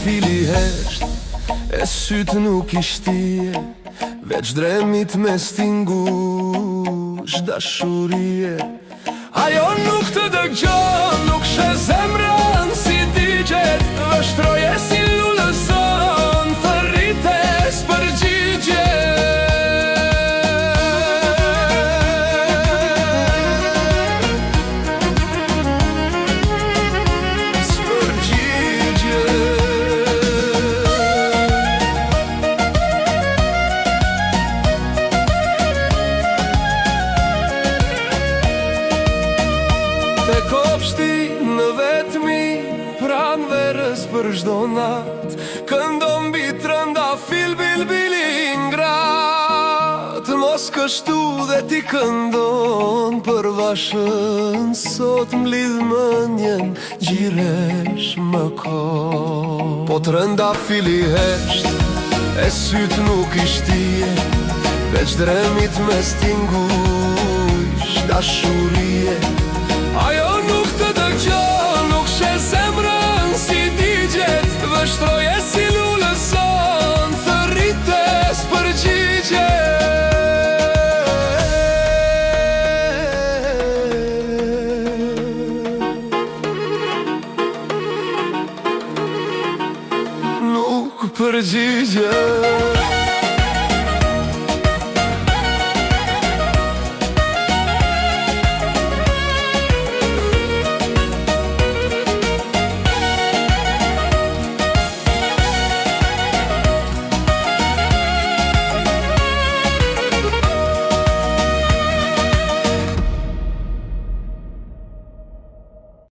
fili hesht, e sytë nuk ishtije, veç dremit me stingush dashurie. Ajo nuk të dëgjon, nuk shë zemrën si digjet, vështroje si lullëzon, thërrites përgjigje. Te kopshti në vetmi, pran verës për çdo nat, këndon mbi trëndafil bilbili ingrat. Mos kështu dhe ti këndon për vashën, sot mblidh mënjen, gjiresh më kohë. Po trëndafili hesht, e sytë nuk ishtije, veç dremit me stingush dashurie. Ajo nuk të dëgjon, nuk shë zemrën si digjet, vështroje si lullëzon, thërrites përgjigje. Nuk përgjigje.